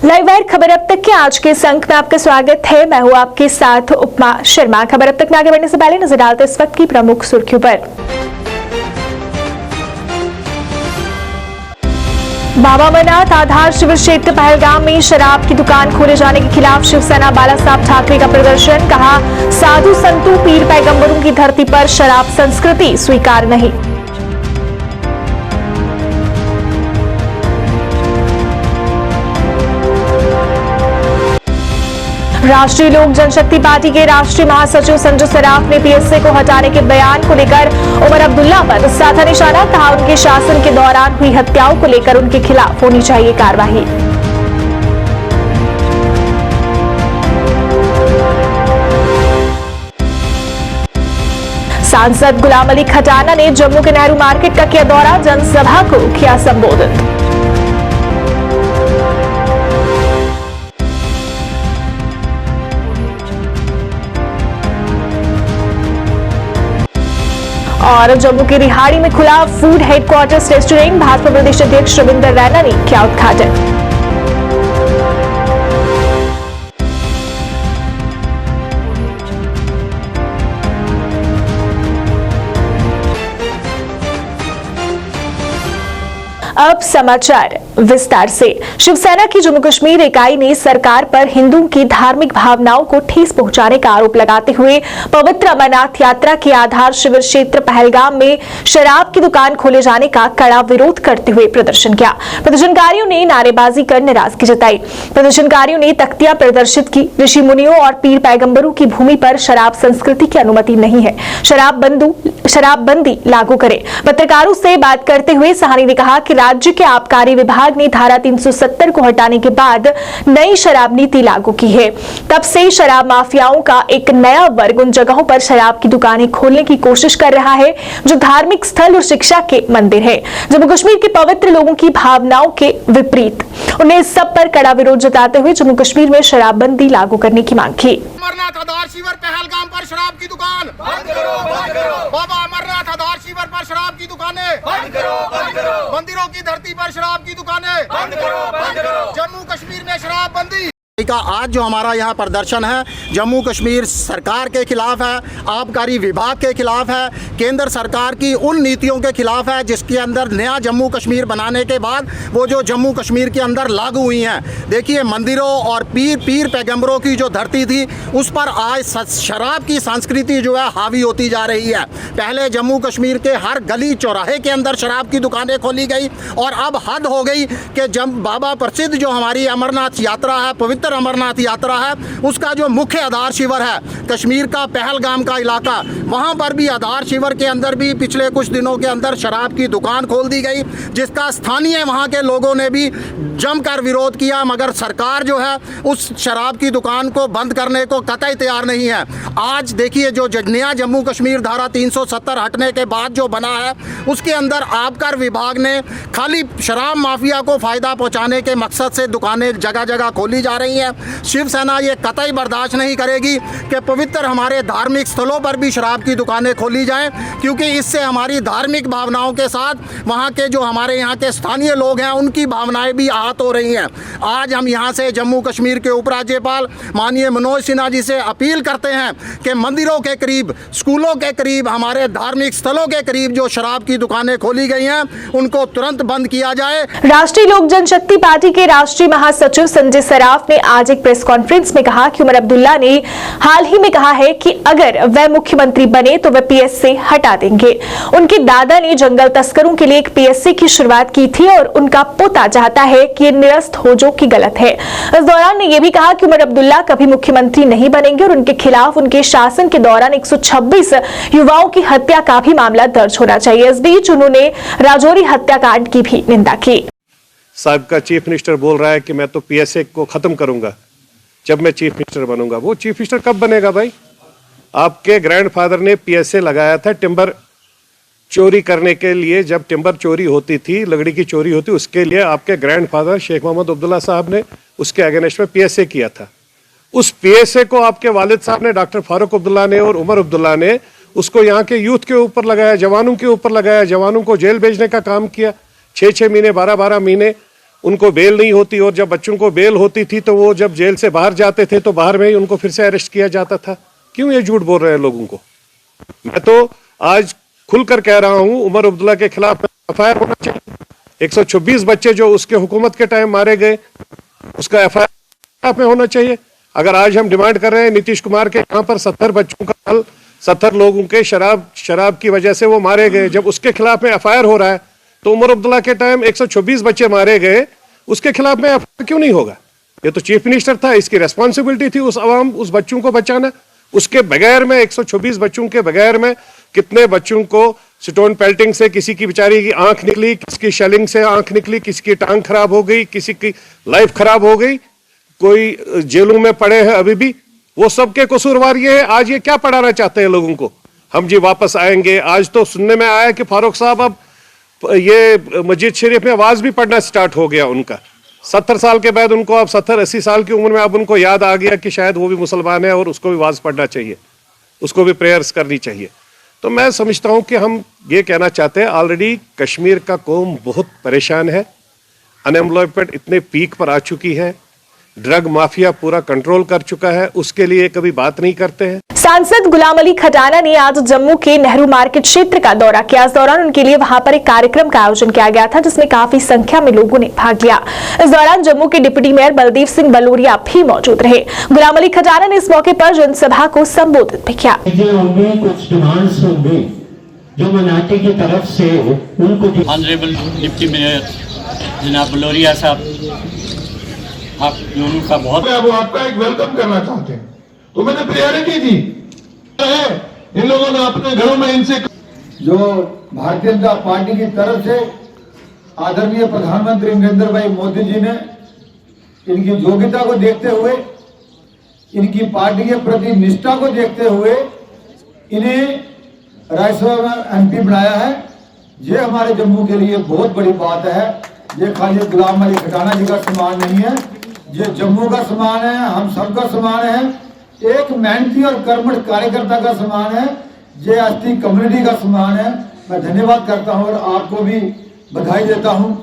Live wire खबर अब तक के आज के इस अंक में आपका स्वागत है। मैं हूं आपके साथ उपमा शर्मा। खबर अब तक में आगे बढ़ने से पहले नजर डालते इस वक्त की प्रमुख सुर्खियों पर। बाबा अमरनाथ आधार शिविर क्षेत्र पहलगाम में शराब की दुकान खोले जाने के खिलाफ शिवसेना बाला साहब ठाकरे का प्रदर्शन। कहा, साधु संतों पीर पैगंबरों की धरती पर शराब संस्कृति स्वीकार नहीं। राष्ट्रीय लोक जनशक्ति पार्टी के राष्ट्रीय महासचिव संजय सराफ ने पीएसए को हटाने के बयान को लेकर उमर अब्दुल्ला पर साधा निशाना। कहा, उनके शासन के दौरान हुई हत्याओं को लेकर उनके खिलाफ होनी चाहिए कार्रवाई। सांसद गुलाम अली खटाना ने जम्मू के नेहरू मार्केट का किया दौरा, जनसभा को किया संबोधित। और जम्मू के रिहाड़ी में खुला फूड हेडक्वार्टर्स रेस्टोरेंट। भाजपा प्रदेश अध्यक्ष रविंद्र रैना ने किया उद्घाटन। अब समाचार विस्तार से। शिवसेना की जम्मू कश्मीर इकाई ने सरकार पर हिंदुओं की धार्मिक भावनाओं को ठेस पहुंचाने का आरोप लगाते हुए पवित्र अमरनाथ यात्रा के आधार शिविर क्षेत्र पहलगाम में शराब की दुकान खोले जाने का कड़ा विरोध करते हुए प्रदर्शन किया। प्रदर्शनकारियों ने नारेबाजी कर नाराजगी जताई। प्रदर्शनकारियों ने तख्तियां प्रदर्शित की। ऋषि मुनियों और पीर पैगंबरों की भूमि पर शराब संस्कृति की अनुमति नहीं है, शराबबंदी लागू करे। पत्रकारों से बात करते हुए सहानी ने कहा कि राज्य के आबकारी विभाग ने धारा 370 को हटाने के बाद नई शराब नीति लागू की है। तब से शराब माफियाओं का एक नया वर्ग उन जगहों पर शराब की दुकानें खोलने की कोशिश कर रहा है जो धार्मिक स्थल और शिक्षा के मंदिर है। जम्मू कश्मीर के पवित्र लोगों की भावनाओं के विपरीत उन्हें इस सब पर कड़ा विरोध जताते हुए जम्मू कश्मीर में शराबबंदी लागू करने की मांग की। अमरनाथ आधार शिविर पहलगाम पर शराब की दुकान बंद करो, बंद करो। बाबा अमरनाथ आधार शिविर पर शराब की दुकानें बंद करो, बंद करो। मंदिरों की धरती पर शराब की दुकानें बंद करो, बंद करो। जम्मू कश्मीर में शराबबंदी का आज जो हमारा यहाँ प्रदर्शन है जम्मू कश्मीर सरकार के खिलाफ है, आबकारी विभाग के खिलाफ है, केंद्र सरकार की उन नीतियों के खिलाफ है जिसके अंदर नया जम्मू कश्मीर बनाने के बाद वो जो जम्मू कश्मीर के अंदर लागू हुई हैं। देखिए, मंदिरों और पीर पैगंबरों की जो धरती थी उस पर आज शराब की संस्कृति जो है हावी होती जा रही है। पहले जम्मू कश्मीर के हर गली चौराहे के अंदर शराब की दुकानें खोली गई और अब हद हो गई कि जब बाबा प्रसिद्ध जो हमारी अमरनाथ यात्रा है, पवित्र अमरनाथ यात्रा है, उसका जो मुख्य आधार शिविर है कश्मीर का पहलगाम का इलाका, वहां पर भी आधार शिविर के अंदर भी पिछले कुछ दिनों के अंदर शराब की दुकान खोल दी गई, जिसका स्थानीय वहां के लोगों ने भी जमकर विरोध किया। मगर सरकार जो है उस शराब की दुकान को बंद करने को कतई तैयार नहीं है। आज देखिए, जो नया जम्मू कश्मीर धारा 370 हटने के बाद जो बना है उसके अंदर आबकारी विभाग ने खाली शराब माफिया को फायदा पहुंचाने के मकसद से दुकानें जगह जगह खोली जा रही हैं। शिवसेना ये कतई बर्दाश्त नहीं करेगी कि पवित्र हमारे धार्मिक स्थलों पर भी शराब की दुकानें खोली जाएं, क्योंकि इससे हमारी धार्मिक भावनाओं के साथ वहाँ के जो हमारे यहाँ के स्थानीय लोग हैं उनकी भावनाएं भी आहत हो रही हैं। आज हम यहाँ से जम्मू कश्मीर के उपराज्यपाल माननीय मनोज सिन्हा जी से अपील करते हैं कि मंदिरों के करीब, स्कूलों के करीब, हमारे धार्मिक स्थलों के करीब जो शराब की दुकानें खोली गई हैं उनको तुरंत बंद किया जाए। राष्ट्रीय लोक जनशक्ति पार्टी के राष्ट्रीय महासचिव संजय सराफ ने आज एक प्रेस कॉन्फ्रेंस में कहा कि उमर अब्दुल्ला ने हाल ही में कहा है कि अगर वह मुख्यमंत्री बने तो वह पीएसए हटा देंगे। उनके दादा ने जंगल तस्करों के लिए एक पीएसए की शुरुआत की थी और उनका पोता चाहता है कि ये निरस्त हो, जो कि गलत है। इस दौरान ने यह भी कहा कि उमर अब्दुल्ला कभी मुख्यमंत्री नहीं बनेंगे और उनके खिलाफ उनके शासन के दौरान 126 युवाओं की हत्या का भी मामला दर्ज होना चाहिए। इस बीच उन्होंने राजौरी हत्याकांड की भी निंदा की। साहब का चीफ मिनिस्टर बोल रहा है कि मैं तो पीएसए को खत्म करूंगा जब मैं चीफ मिनिस्टर बनूंगा। वो चीफ मिनिस्टर कब बनेगा भाई? आपके ग्रैंडफादर ने पीएसए लगाया था टिम्बर चोरी करने के लिए। जब टिम्बर चोरी होती थी, लकड़ी की चोरी होती, उसके लिए आपके ग्रैंडफादर शेख मोहम्मद अब्दुल्ला साहब ने उसके अगेंस्ट में पीएसए किया था। उस पीएसए को आपके वालिद साहब ने, डॉक्टर फारूक अब्दुल्ला ने और उमर अब्दुल्ला ने उसको यहाँ के यूथ के ऊपर लगाया, जवानों के ऊपर लगाया, जवानों को जेल भेजने का काम किया। 6-6 महीने, 12-12 महीने उनको बेल नहीं होती, और जब बच्चों को बेल होती थी तो वो जब जेल से बाहर जाते थे तो बाहर में ही उनको फिर से अरेस्ट किया जाता था। क्यों ये झूठ बोल रहे हैं लोगों को? मैं तो आज खुलकर कह रहा हूं, उमर अब्दुल्ला के खिलाफ एफआईआर होना चाहिए। 126 बच्चे जो उसके हुकूमत के टाइम मारे गए, उसका एफआईआर में होना चाहिए। अगर आज हम डिमांड कर रहे हैं नीतीश कुमार के यहाँ पर 70 बच्चों का हल, 70 लोगों के शराब की वजह से वो मारे गए, जब उसके खिलाफ में एफआईआर हो रहा है, तो उमर अब्दुल्ला के टाइम 124 बच्चे मारे गए, उसके खिलाफ में एफआईआर क्यों नहीं होगा? ये तो चीफ मिनिस्टर था, इसकी रेस्पॉन्सिबिलिटी थी उस बच्चों को बचाना। उसके बगैर में 124 बच्चों के बगैर में कितने बच्चों को स्टोन पेल्टिंग से किसी की बेचारी की आंख निकली, किसी की शेलिंग से आंख निकली, किसी की टांग खराब हो गई, किसी की लाइफ खराब हो गई, कोई जेलों में पड़े हैं अभी भी। वो सबके कसूरवार ये है। आज ये क्या पढ़ाना चाहते हैं लोगों को? हम जी वापस आएंगे। आज तो सुनने में आया कि फारूक साहब अब ये मस्जिद शरीफ में आवाज भी पढ़ना स्टार्ट हो गया उनका। 70 साल के बाद उनको, अब 70-80 साल की उम्र में अब उनको याद आ गया कि शायद वो भी मुसलमान है और उसको भी आवाज पढ़ना चाहिए, उसको भी प्रेयर्स करनी चाहिए। तो मैं समझता हूं कि हम ये कहना चाहते हैं, ऑलरेडी कश्मीर का कौम बहुत परेशान है, अनएम्प्लॉयमेंट इतने पीक पर आ चुकी है, ड्रग माफिया पूरा कंट्रोल कर चुका है, उसके लिए कभी बात नहीं करते हैं। सांसद गुलाम अली खटाना ने आज जम्मू के नेहरू मार्केट क्षेत्र का दौरा किया। इस दौरान उनके लिए वहां पर एक कार्यक्रम का आयोजन किया गया था, जिसमें काफी संख्या में लोगों ने भाग लिया। इस दौरान जम्मू के डिप्टी मेयर बलदेव सिंह बलोरिया भी मौजूद रहे। गुलाम अली खटाना ने इस मौके पर जनसभा को संबोधित भी किया। कुछ डिमांड्स होंगे जो मनाटी की तरफ से उनको। ऑनरेबल डिप्टी मेयर जनाब बलोरिया साहब, आप लोगों का बहुत, वो आपका एक वेलकम करना चाहते हैं, तो मैंने प्रायोरिटी दी है। इन लोगों ने अपने घरों में इनसे, जो भारतीय जनता पार्टी की तरफ से आदरणीय प्रधानमंत्री नरेंद्र भाई मोदी जी ने इनकी योग्यता को देखते हुए, इनकी पार्टी के प्रति निष्ठा को देखते हुए इन्हें राज्यसभा में एमपी बनाया है। ये हमारे जम्मू के लिए बहुत बड़ी बात है। ये खाली गुलाम अली खटाना जी का सम्मान नहीं है, ये जम्मू का सम्मान है, हम सबका सम्मान है, एक मेहनती और कर्मठ कार्यकर्ता का सम्मान है, ये एसटी कम्युनिटी का सम्मान है। मैं धन्यवाद करता हूं और आपको भी बधाई देता हूं।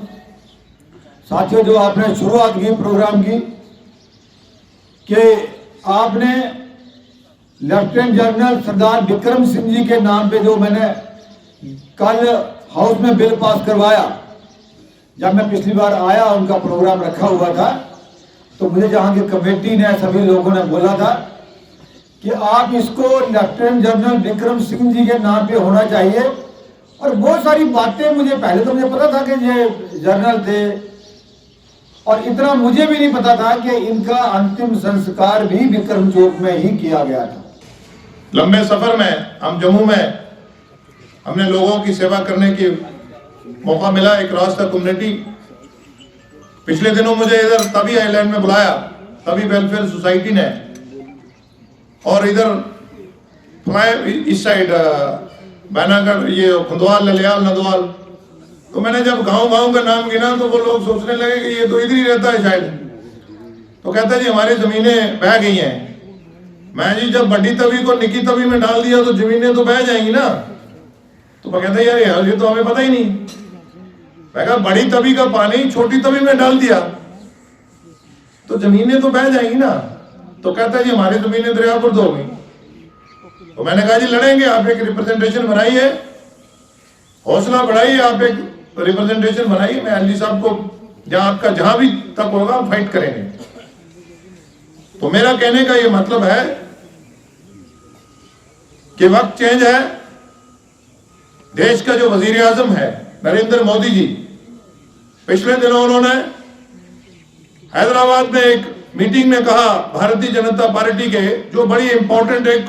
साथियों, जो आपने शुरुआत की प्रोग्राम की कि आपने लेफ्टिनेंट जनरल सरदार विक्रम सिंह जी के नाम पे जो मैंने कल हाउस में बिल पास करवाया, जब मैं पिछली बार आया उनका प्रोग्राम रखा हुआ था, तो मुझे जहां की कमेटी ने, सभी लोगों ने बोला था कि आप इसको लेफ्टिनेंट जनरल विक्रम सिंह जी के नाम पे होना चाहिए। और बहुत सारी बातें मुझे पहले तो मुझे पता था कि ये जनरल थे, और इतना मुझे भी नहीं पता था कि इनका अंतिम संस्कार भी विक्रम चौक में ही किया गया था। लंबे सफर में हम जम्मू में हमने लोगों की सेवा करने की मौका मिला। एक रास्ता कम्युनिटी, पिछले दिनों मुझे इधर तभी आइलैंड में बुलाया, तभी वेलफेयर सोसाइटी ने, और इधर इस साइड बैनागढ़, ये खुंदवाल, ललियाल, नदवाल। तो मैंने जब गांव का नाम गिना तो वो लोग सोचने लगे कि ये तो इधर ही रहता है शायद। तो कहता जी हमारी जमीनें बह गई हैं। मैं जी जब बड़ी तवी को निकी तवी में डाल दिया तो जमीनें तो बह जाएंगी ना। तो मैं कहता यार ये तो हमें पता ही नहीं। मैं कहा बड़ी तवी का पानी छोटी तवी में डाल दिया तो जमीनें तो बह जाएंगी ना। तो कहता है जी हमारी जमीनें दरियापुर हो गई। तो मैंने कहा जी लड़ेंगे, आप एक रिप्रेजेंटेशन बनाइए, हौसला बढ़ाइए, आप एक रिप्रेजेंटेशन बनाइए। मैं एलजी साहब को आपका जहां भी तक होगा हम फाइट करेंगे। तो मेरा कहने का ये मतलब है कि वक्त चेंज है। देश का जो वजीर आजम है नरेंद्र मोदी जी, पिछले दिनों उन्होंने हैदराबाद में एक मीटिंग में कहा, भारतीय जनता पार्टी के जो बड़ी इंपॉर्टेंट एक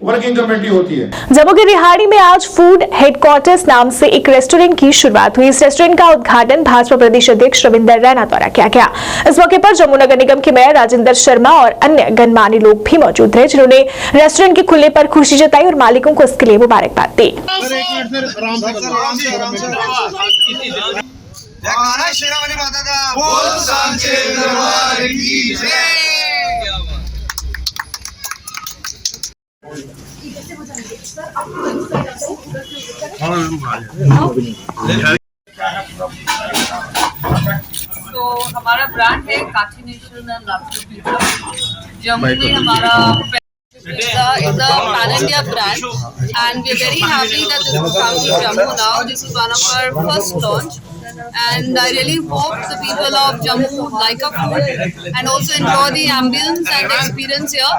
वर्किंग कमेटी होती है। जम्मू के रिहाड़ी में आज फूड हेडक्वार्टर्स नाम से एक रेस्टोरेंट की शुरुआत हुई। इस रेस्टोरेंट का उद्घाटन भाजपा प्रदेश अध्यक्ष रविंदर रैना द्वारा किया गया। इस मौके पर जम्मू नगर निगम के मेयर राजेंद्र शर्मा और अन्य गणमान्य लोग भी मौजूद रहे, जिन्होंने रेस्टोरेंट के खुलने पर खुशी जताई और मालिकों को इसके लिए मुबारकबाद दी। तो हमारा ब्रांड है Kathi nation and laughter pizza. Jammu में हमारा pizza is a pan India brand and we are very happy that this has come to Jammu now. This is one of our first launch and I really hope the people of Jammu like our food and also enjoy the ambience and experience here.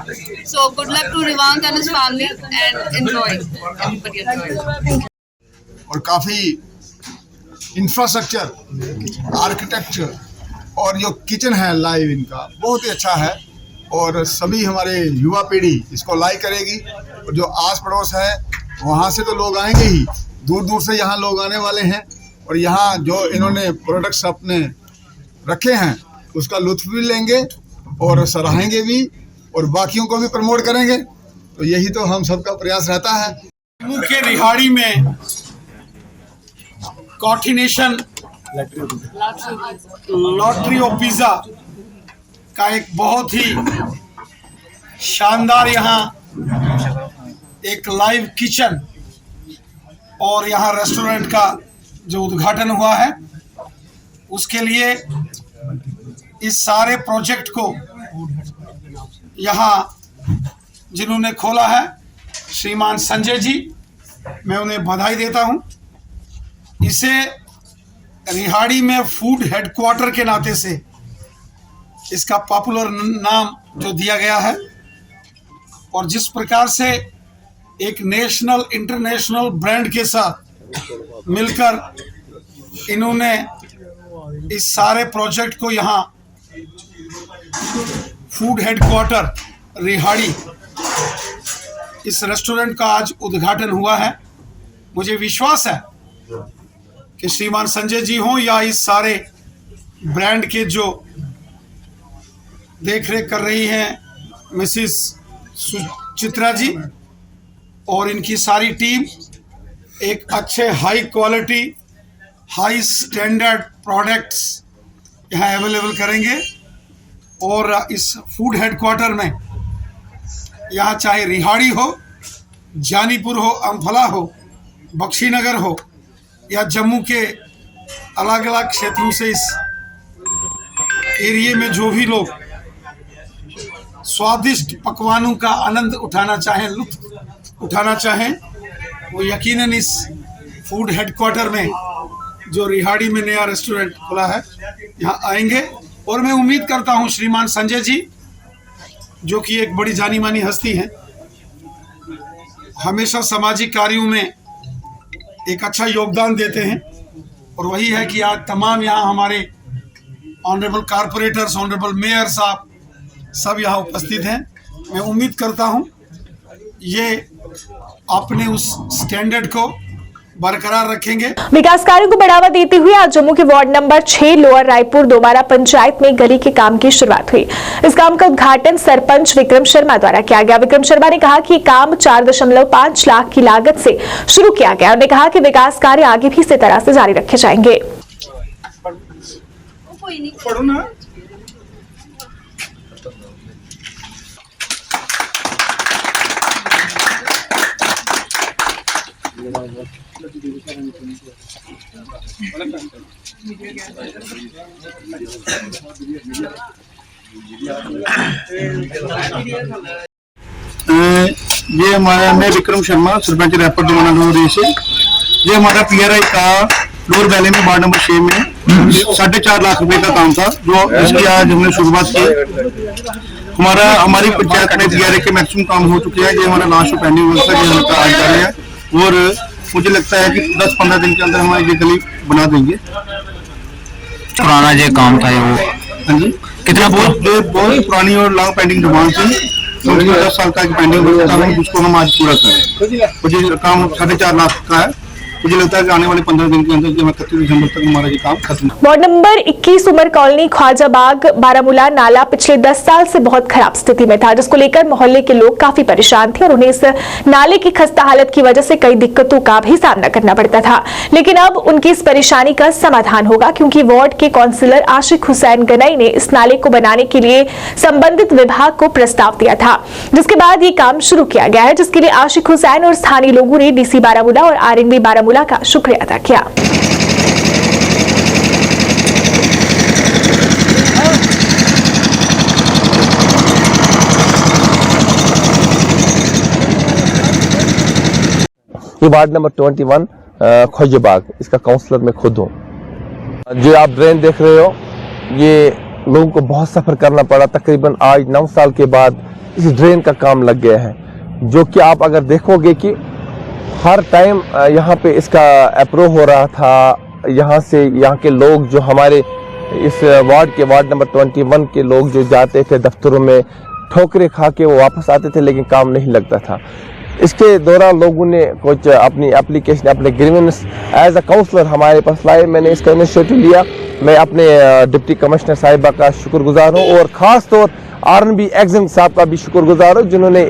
So good luck to Rivant and his family and enjoy. Everybody enjoy. और काफ़ी infrastructure, architecture और जो kitchen है live इनका बहुत ही अच्छा है और सभी हमारे युवा पीढ़ी इसको लाइक करेगी। और जो आस पड़ोस है वहाँ से तो लोग आएंगे ही, दूर दूर से यहाँ लोग आने वाले हैं और यहाँ जो इन्होंने प्रोडक्ट्स अपने रखे हैं उसका लुत्फ भी लेंगे और सराहेंगे भी और बाकियों को भी प्रमोट करेंगे। तो यही तो हम सबका प्रयास रहता है। जम्मू के रिहाड़ी में कॉर्टिनेशन लॉटरी और पिज़्ज़ा का एक बहुत ही शानदार यहाँ एक लाइव किचन और यहाँ रेस्टोरेंट का जो उद्घाटन हुआ है उसके लिए इस सारे प्रोजेक्ट को यहाँ जिन्होंने खोला है श्रीमान संजय जी, मैं उन्हें बधाई देता हूँ। इसे रिहाड़ी में फूड हेडक्वार्टर के नाते से इसका पॉपुलर नाम जो दिया गया है और जिस प्रकार से एक नेशनल इंटरनेशनल ब्रांड के साथ मिलकर इन्होंने इस सारे प्रोजेक्ट को यहाँ फूड हेडक्वार्टर रिहाड़ी इस रेस्टोरेंट का आज उद्घाटन हुआ है। मुझे विश्वास है कि श्रीमान संजय जी हों या इस सारे ब्रांड के जो देखरेख कर रही हैं मिसिस सुचित्रा जी और इनकी सारी टीम, एक अच्छे high quality high standard products यहाँ अवेलेबल करेंगे और इस फूड हेडक्वार्टर में यहाँ चाहे रिहाड़ी हो, जानीपुर हो, अम्फला हो, बख्शीनगर हो या जम्मू के अलग अलग क्षेत्रों से इस एरिया में जो भी लोग स्वादिष्ट पकवानों का आनंद उठाना चाहें, लुत्फ उठाना चाहें, वो यकीनन इस फूड हेडक्वार्टर में जो रिहाड़ी में नया रेस्टोरेंट खुला है यहाँ आएंगे। और मैं उम्मीद करता हूँ श्रीमान संजय जी जो कि एक बड़ी जानी मानी हस्ती हैं, हमेशा सामाजिक कार्यों में एक अच्छा योगदान देते हैं और वही है कि आज तमाम यहाँ हमारे ऑनरेबल कारपोरेटर्स, ऑनरेबल मेयर साहब सब यहाँ उपस्थित हैं। मैं उम्मीद करता हूँ ये अपने उस स्टैंडर्ड को बरकरार रखेंगे। विकास कार्यों को बढ़ावा देते हुए आज जम्मू के वार्ड नंबर 6 लोअर रायपुर दोबारा पंचायत में गली के काम की शुरुआत हुई। इस काम का उद्घाटन सरपंच विक्रम शर्मा द्वारा किया गया। विक्रम शर्मा ने कहा कि ये काम 4.5 लाख की लागत से शुरू किया गया। उन्होंने कहा कि विकास कार्य आगे भी इसी तरह से जारी रखे जाएंगे। ये हमारा, मैं विक्रम शर्मा सरपंच रायपुर दोबारा लोअर से। ये हमारा PRI का लोअर वैली में वार्ड नंबर 6 में 4.5 लाख रुपए का काम था जो इसकी आज हमने शुरुआत की। हमारी पंचायत में PRI के मैक्सिमम काम हो चुके हैं। ये हमारा लास्ट पेंडिंग वर्क है, ये आज जा रहे हैं और मुझे लगता है कि 10-15 दिन के अंदर हमारी ये गली बना देंगे। पुराना जो काम था वो, हाँ जी, कितना बहुत पुरानी और लॉन्ग पेंडिंग डिमांड थी, 10 साल का पेंडिंग था जिसको हम आज पूरा करें। और ये काम 4.5 लाख का है। मुझे लगता है कि आने वाले 15 दिन के अंदर 31 दिसंबर तक हमारा ये काम खत्म। Ward number 21 Umar colony Khwajabagh Baramulla नाला पिछले 10 साल से बहुत खराब स्थिति में था, जिसको लेकर मोहल्ले के लोग काफी परेशान थे और उन्हें इस नाले की खस्ता हालत की वजह से कई दिक्कतों का भी सामना करना पड़ता था। लेकिन अब उनकी इस परेशानी का समाधान होगा क्योंकि वार्ड के काउंसिलर आशिक हुसैन गनई ने इस नाले को बनाने के लिए संबंधित विभाग को प्रस्ताव दिया था, जिसके बाद ये काम शुरू किया गया है, जिसके लिए आशिक हुसैन और स्थानीय लोगों ने DC बारामूला और RNB बारामूला का शुक्रिया अदा किया। ये वार्ड नंबर 21 खोजबाग, इसका काउंसलर मैं खुद हूँ। जो आप ड्रेन देख रहे हो, ये लोगों को बहुत सफ़र करना पड़ा। तकरीबन आज 9 साल के बाद इस ड्रेन का काम लग गया है, जो कि आप अगर देखोगे कि हर टाइम यहाँ पे इसका अप्रूव हो रहा था। यहाँ से यहाँ के लोग जो हमारे इस वार्ड नंबर 21 के लोग जो जाते थे दफ्तरों में, ठोकरे खा के वो वापस आते थे, लेकिन काम नहीं लगता था। इसके दौरान लोगों ने कुछ अपनी एप्लीकेशन, अपने ग्रीवेंस एज अ काउंसलर हमारे पास लाए। मैंने इसका इनिशिएटिव लिया। मैं अपने डिप्टी कमिश्नर साहिबा का शुक्रगुजार हूँ और ख़ास तौर RNB एग्जिम साहब का भी शुक्रगुजार हूँ, जिन्होंने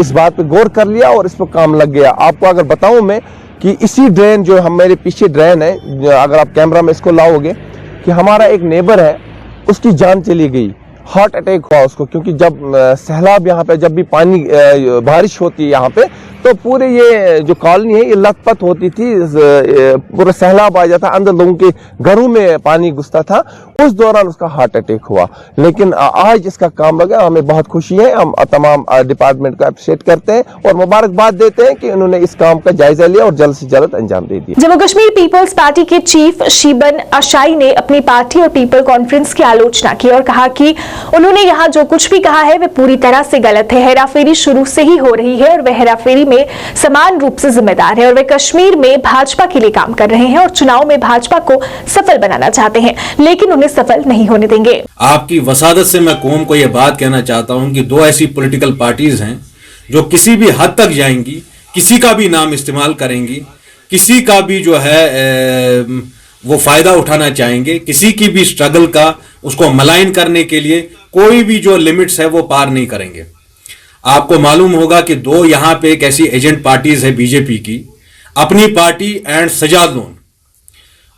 इस बात पे गौर कर लिया और इस पर काम लग गया। आपको अगर बताऊँ मैं कि इसी ड्रेन जो हमारे पीछे ड्रेन है, अगर आप कैमरा में इसको लाओगे, कि हमारा एक नेबर है, उसकी जान चली गई, हार्ट अटैक हुआ उसको, क्योंकि जब सैलाब यहाँ पे, जब भी पानी बारिश होती है यहाँ पे, तो पूरे ये जो कॉलोनी है ये लथपथ होती थी, पूरा सैलाब आ जाता, अंदर लोगों के घरों में पानी घुसता था। उस दौरान उसका हार्ट अटैक हुआ। लेकिन आज इसका काम लगा, हमें बहुत खुशी है। हम तमाम डिपार्टमेंट को अप्रिशिएट करते हैं और मुबारकबाद देते हैं कि उन्होंने इस काम का जायजा लिया और जल्द से जल्द अंजाम दे दिया। जम्मू कश्मीर पीपल्स पार्टी के चीफ शीबन अशाई ने अपनी पार्टी और पीपल कॉन्फ्रेंस की आलोचना की और कहा कि उन्होंने यहाँ जो कुछ भी कहा है वह पूरी तरह से गलत है। हेराफेरी शुरू से ही हो रही है और वह हेराफेरी में समान रूप से जिम्मेदार है और वे कश्मीर में भाजपा के लिए काम कर रहे हैं और चुनाव में भाजपा को सफल बनाना चाहते हैं, लेकिन उन्हें सफल नहीं होने देंगे। आपकी वसादत से मैं कौम को यह बात कहना चाहता हूं कि दो ऐसी पॉलिटिकल पार्टीज हैं जो किसी भी हद तक जाएंगी, किसी का भी नाम इस्तेमाल करेंगी, किसी का भी जो है वो फायदा उठाना चाहेंगे, किसी की भी स्ट्रगल का उसको मलाइन करने के लिए कोई भी जो लिमिट्स है वो पार नहीं करेंगे। आपको मालूम होगा कि दो यहाँ पे एक ऐसी एजेंट पार्टीज है बीजेपी की, अपनी पार्टी एंड सजाद लोन,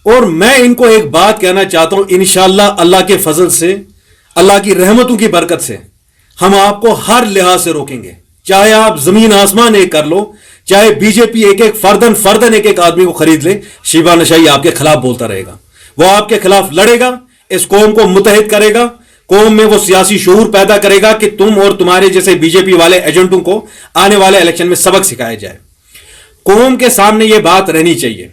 और मैं इनको एक बात कहना चाहता हूं, इंशाअल्लाह अल्लाह के फजल से, अल्लाह की रहमतों की बरकत से हम आपको हर लिहाज से रोकेंगे। चाहे आप जमीन आसमान एक कर लो, चाहे बीजेपी एक एक फर्दन एक आदमी को खरीद ले, शीबान अशाई आपके खिलाफ बोलता रहेगा, वो आपके खिलाफ लड़ेगा, इस कौम को मुतहिद करेगा, कौम में वो सियासी शऊर पैदा करेगा कि तुम और तुम्हारे जैसे बीजेपी वाले एजेंटों को आने वाले इलेक्शन में सबक सिखाया जाए। कौम के सामने ये बात रहनी चाहिए।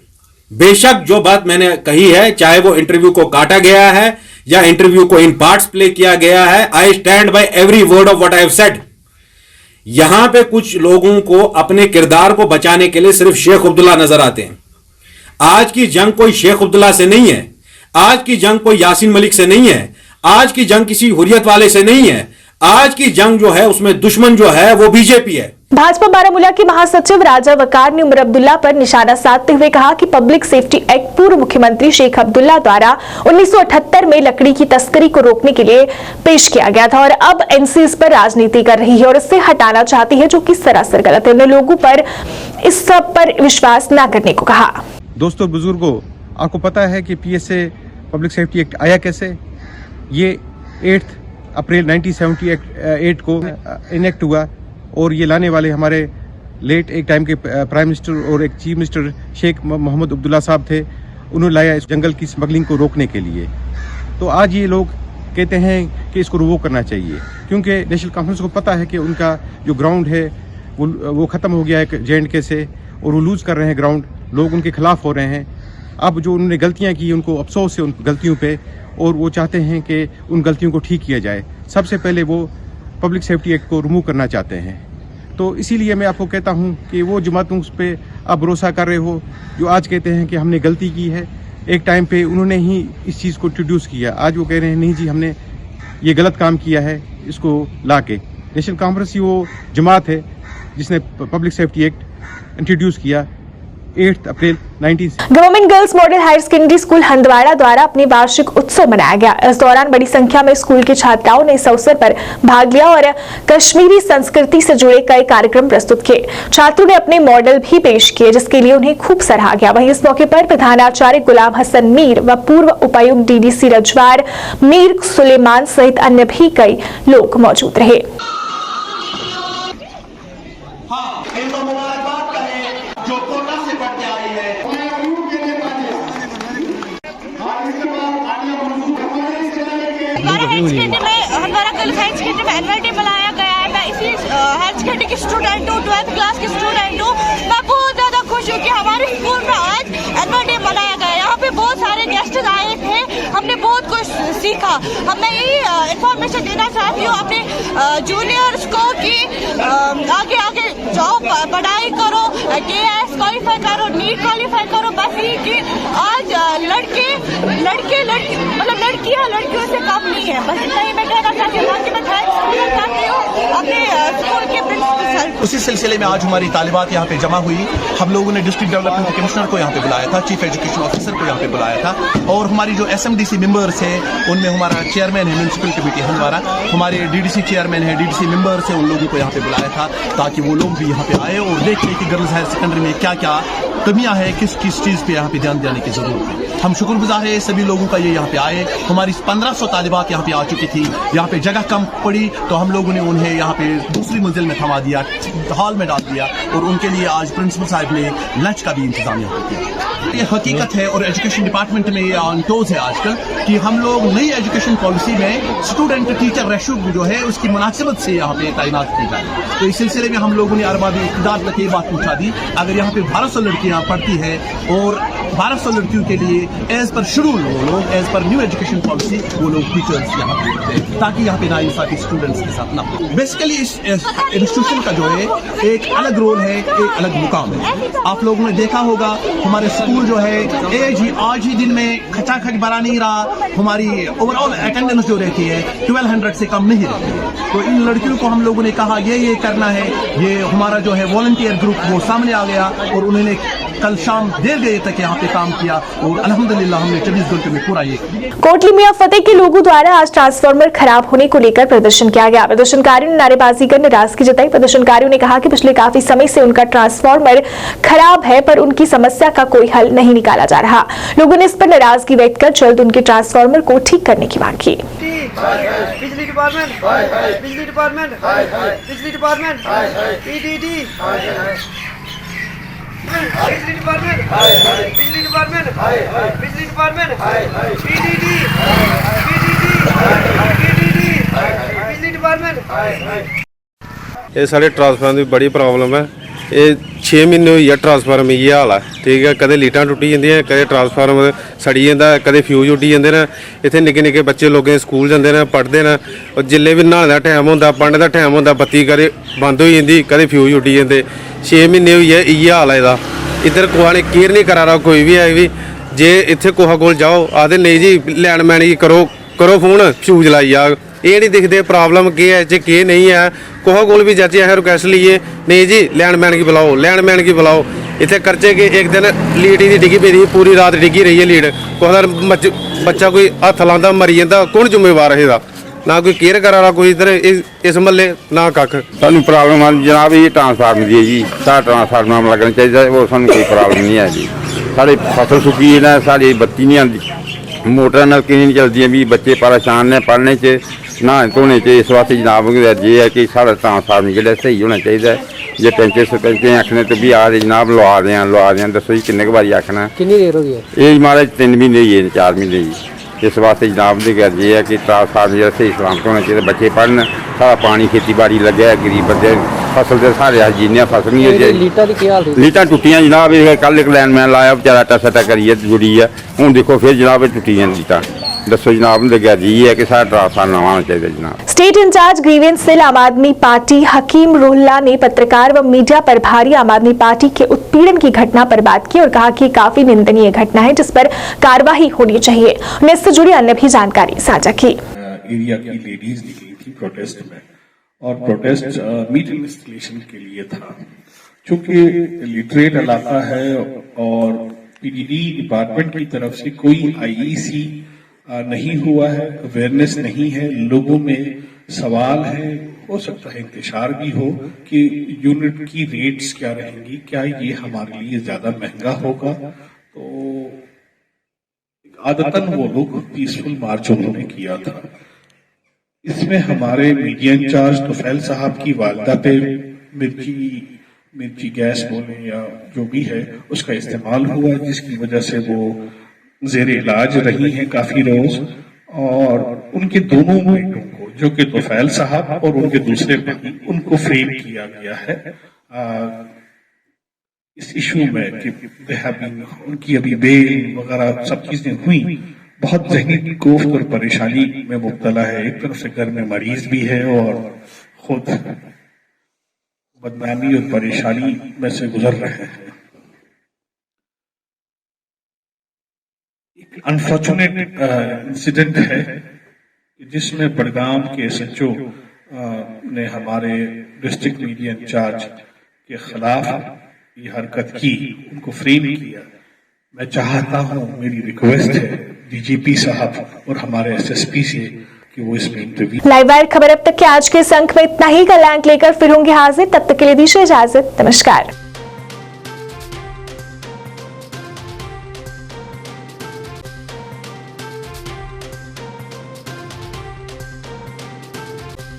बेशक जो बात मैंने कही है, चाहे वो इंटरव्यू को काटा गया है या इंटरव्यू को इन पार्ट्स प्ले किया गया है, I stand by every word of what I have said. यहां पे कुछ लोगों को अपने किरदार को बचाने के लिए सिर्फ शेख अब्दुल्ला नजर आते हैं। आज की जंग कोई शेख अब्दुल्ला से नहीं है, आज की जंग कोई यासीन मलिक से नहीं है, आज की जंग किसी हुर्रियत वाले से नहीं है। आज की जंग जो है उसमें दुश्मन जो है वो बीजेपी है। भाजपा बारामूला के महासचिव राजा वकार ने उमर अब्दुल्ला पर निशाना साधते हुए कहा कि पब्लिक सेफ्टी एक्ट पूर्व मुख्यमंत्री शेख अब्दुल्ला द्वारा 1978 में लकड़ी की तस्करी को रोकने के लिए पेश किया गया था और अब एनसी इस पर राजनीति कर रही है और इससे हटाना चाहती है, जो कि सरासर गलत है। उन्होंने लोगों पर इस सब पर विश्वास न करने को कहा। दोस्तों बुजुर्गों, आपको पता है कि PSA पब्लिक सेफ्टी एक्ट आया कैसे? ये 8 अप्रैल 1978 को इनेक्ट हुआ और ये लाने वाले हमारे लेट एक टाइम के प्राइम मिनिस्टर और एक चीफ मिनिस्टर शेख मोहम्मद अब्दुल्ला साहब थे। उन्होंने लाया इस जंगल की स्मगलिंग को रोकने के लिए। तो आज ये लोग कहते हैं कि इसको रिवोक करना चाहिए, क्योंकि नेशनल कॉन्फ्रेंस को पता है कि उनका जो ग्राउंड है वो ख़त्म हो गया है J&K से और वो लूज़ कर रहे हैं ग्राउंड, लोग उनके खिलाफ हो रहे हैं। अब जो उन्होंने गलतियाँ की उनको अफसोस है उन गलतियों पर, और वो चाहते हैं कि उन गलतियों को ठीक किया जाए। सबसे पहले वो पब्लिक सेफ्टी एक्ट को रिमूव करना चाहते हैं। तो इसीलिए मैं आपको कहता हूं कि वो जमातों पे आप भरोसा कर रहे हो जो आज कहते हैं कि हमने गलती की है। एक टाइम पे उन्होंने ही इस चीज़ को इंट्रोड्यूस किया, आज वो कह रहे हैं नहीं जी हमने ये गलत काम किया है इसको ला के। नेशनल कॉन्फ्रेंस ही वो जमात है जिसने पब्लिक सेफ्टी एक्ट इंट्रोड्यूस किया 8 अप्रैल 1960। Government girls model higher secondary school Handwara द्वारा अपनी वार्षिक उत्सव मनाया गया। इस दौरान बड़ी संख्या में स्कूल की छात्राओं ने इस अवसर पर भाग लिया और कश्मीरी संस्कृति से जुड़े कई कार्यक्रम प्रस्तुत किए। छात्रों ने अपने मॉडल भी पेश किए, जिसके लिए उन्हें खूब सराहा गया। वहीं इस मौके पर प्रधानाचार्य गुलाम हसन मीर व पूर्व उपायुक्त DDC रजवार मीर सुलेमान सहित अन्य भी कई लोग मौजूद रहे। हमारा गर्ल्स हायर सेकेंडरी में एनुअल डे मनाया गया है। मैं इसी हायर सेकेंडरी की स्टूडेंट हूँ, 12th क्लास की स्टूडेंट हूँ। मैं बहुत सीखा। हम मैं यही इंफॉर्मेशन देना चाहती हूँ अपने जूनियर्स को कि आगे आगे जाओ, पढ़ाई करो, KIS क्वालिफाई करो, नीट क्वालिफाई करो। बस ये कि आज लड़के मतलब लड़कियाँ लड़कियों से कम नहीं है। बस इतना ही मैं कहना चाहती हूँ। बाकी मैं थैंक्स करती हूँ अपने स्कूल के प्रिंसिपल सर को। उसी सिलसिले में आज हमारी तालिबात यहाँ पे जमा हुई। हम लोगों ने डिस्ट्रिक्ट डेवलपमेंट कमिश्नर को यहाँ पे बुलाया था, चीफ एजुकेशन ऑफिसर को यहाँ पे बुलाया था, और हमारी जो SMDC मेंबर्स है उनमें हमारा चेयरमैन है म्यूनसिपल कमेटी हमारे DDC चेयरमैन है, DDC मेंबर्स है, उन लोगों को यहाँ पे बुलाया था ताकि वो लोग भी यहाँ पे आए और देखें कि गर्ल्स हायर सेकेंडरी में क्या क्या कमियां है, किस किस चीज़ पे यहाँ पे ध्यान देने की जरूरत है। हम शुक्रगुजार है सभी लोगों का, ये यहाँ पे आए। हमारी 1500 तालिबात यहाँ पे आ चुकी थी। यहाँ पे जगह कम पड़ी तो हम लोगों ने उन्हें यहाँ पे दूसरी मंजिल में थमा दिया, हॉल में डाल दिया, और उनके लिए आज प्रिंसिपल साहब ने लंच का भी इंतजाम यहाँ पे किया। ये हकीकत है और एजुकेशन डिपार्टमेंट में ये ऑन टोज है आजकल कि हम लोग नई एजुकेशन पॉलिसी में स्टूडेंट टीचर रेशो जो है उसकी मुनासिबत से यहाँ पे तैनात की जाए। तो इस सिलसिले में हम लोगों ने अरबाब इक़्तिदार तक ये बात पूछा दी, अगर यहाँ पे 1200 लड़कियाँ पढ़ती है और 1200 लड़कियों के लिए एज पर शेड्यूल वो लोग as per new education policy वो लोग टीचर्स यहाँ पे होते हैं ताकि यहाँ पे नाइंसाफी स्टूडेंट्स के साथ ना हो। बेसिकली इस इंस्टीट्यूशन का जो है एक अलग रोल है, एक अलग मुकाम है। आप लोगों ने देखा होगा हमारे स्कूल जो है आज ही दिन में खचाखच भरा नहीं रहा। हमारी ओवरऑल अटेंडेंस जो रहती है 1200 से कम नहीं रहती है। तो इन लड़कियों को हम लोगों ने कहा ये करना है। ये हमारा जो है वॉलंटियर ग्रुप वो सामने आ गया और उन्होंने कल शाम देर गए तक यहाँ पे काम किया और अल्हम्दुलिल्लाह हमने 24 घंटे में पूरा ये कोटली मियां फतेह के लोगों द्वारा आज ट्रांसफार्मर खराब होने को लेकर प्रदर्शन किया गया। प्रदर्शनकारियों ने नारेबाजी कर नाराजगी जताई। प्रदर्शनकारियों ने कहा कि पिछले काफी समय से उनका ट्रांसफार्मर खराब है पर उनकी समस्या का कोई हल नहीं निकाला जा रहा। लोगों ने इस पर नाराजगी व्यक्त कर जल्द उनके ट्रांसफार्मर को ठीक करने की मांग की। बिजली डिपार्टमेंट, बिजली डिपार्टमेंट, बिजली डिपार्टमेंट, PDD, बिजली डिपार्टमेंट, बिजली डिपार्टमेंट, बिजली डिपार्टमेंट, PDD, बिजली डिपार्टमेंट। ये साढ़े ट्रांसफार्मर की बड़ी प्रॉब्लम है। ये 6 महीने हुई है ट्रांसफार्मर में ये हाल है। ठीक है, कदे लीटां टुटी जांदियां, कदे ट्रांसफार्मर सड़ी जांदा, कदे फ्यूज उड्डी जांदे ने। इत्थे निक्के निक्के बच्चे लोग स्कूल जांदे ने, पढ़दे ने, और जिल्ले भी नहाने दा टाइम होंदा, पढ़ने दा टाइम होंदा, बत्ती कदे बंद हो जांदी, कदे फ्यूज उड्डी जांदे। 6 महीने हुई है इ'यै हाल है इहदा। इधर कुसै ने केयर नहीं करा रहा, कोई भी है भी। जे इत्थे कुसै कोल जाओ आखदे नहीं जी लैंडमैन गी करो फोन, फ्यूज लाई जाग। ये नहीं दिखते प्रॉब्लम क्या है, क्या नहीं है। कुसै कोल भी जाचे असें रिक्वेस्ट लीए, नहीं जी लैंडमैन की बुलाओ, लैंडमैन की बुलाओ। इतने खर्चे के एक दिन लीड ही डिग्गी पेदी, पूरी रात डिग्गी रही है लीड। कुसै बच्चा कोई हत्थ लांदा मरी जाता, कौन जिम्मेवार है इसदा? ना कोई केयर करा रहा कोई इधर इस महल्ले ना कख। सानू प्रॉब्लम जनाब ये ट्रांसफार्मर दी है जी। सारा ट्रांसफार्मर लगना चाहिए, वो सानू कोई प्रॉब्लम नहीं है जी। साढ़े फसल सुकी है, साड़ी बत्ती नहीं आती, मोटर नलकी नहीं चलती भी, बच्चे परेशान ने पढ़ने च नहाने धोने च। इस वास्ते जनाब ये है कि साढ़ा ट्रांसफार्मर जो सही होना चाहिए। जे पैंचे सरपंचे आखने तो भी आ रहे जनाब लवा दें, दसो जी किन्ने बारी आखना। कितनी देर हो गई ये महाराज? 3 महीने ही है, 4 महीने जी। इस वास्ते जनाब की गल ये है कि ट्रांसफार्मर जो सही सलामत होना चाहिए, बच्चे पढ़न, सारा पानी खेती बाड़ी लगे, गरीब बंदे फसल के सारे अस जीने, फसल नहीं है। लीटां टुटियां जनाब, कल एक लैंडमैन लाया बेचारा टसा करिए जुड़ी है, हूँ देखो फिर जनाब टुटियां लीटां। दसो जनाब जी है कि सारा ट्रांसफार्मर नवा होना चाहिए जनाब। स्टेट इंचार्ज ग्रीवेंस सेल आम आदमी पार्टी हकीम रोहल्ला ने पत्रकार व मीडिया पर भारी आम आदमी पार्टी के उत्पीड़न की घटना पर बात की और कहा कि काफी निंदनीय घटना है जिस पर कार्रवाई होनी चाहिए। उन्हें इससे जुड़ी अन्य भी जानकारी साझा की। एरिया की लेडीज निकली थी प्रोटेस्ट में, और प्रोटेस्ट मीट इंस्टॉलेशन के लिए था। चूंकि लिटरेट इलाका है और PDD डिपार्टमेंट की तरफ से कोई IEC नहीं हुआ है, अवेयरनेस नहीं है, लोगों में सवाल है, हो सकता है इंतशार भी हो कि यूनिट की रेट्स क्या रहेंगी, क्या ये हमारे लिए ज्यादा महंगा होगा। तो आदतन वो लोग पीसफुल मार्च उन्होंने किया था। इसमें हमारे मीडिया इंचार्ज तुफैल साहब की वालदा पे मिर्ची गैस बोले या जो भी है उसका इस्तेमाल हुआ, जिसकी वजह से वो जेर इलाज रही हैं काफी रोज। और उनके दोनों बेटों को, जो कि तुफैल साहब और उनके दूसरे भाई, उनको फ्रेम किया गया है इस इशू में कि उनकी अभी बेल वगैरह सब चीजें हुई बहुत जहनी कोफ्त और परेशानी में मुब्तला है। एक तरफ से घर में मरीज भी है और खुद बदनामी और परेशानी में से गुजर रहे हैं। एक अनफॉर्चुनेट इंसिडेंट है जिसमें बड़गाम के SHO ने हमारे डिस्ट्रिक्ट मीडिया इंचार्ज के खिलाफ ये हरकत की, उनको फ्रेम किया। मैं चाहता हूं, मेरी रिक्वेस्ट है DGP साहब और हमारे SSP से कि वो इसमें इंटरव्यू। लाइव वायर खबर अब तक के आज के इस अंक में इतना ही। कल अंक लेकर फिर होंगे हाजिर, तब तक के लिए दीजिए इजाजत। नमस्कार।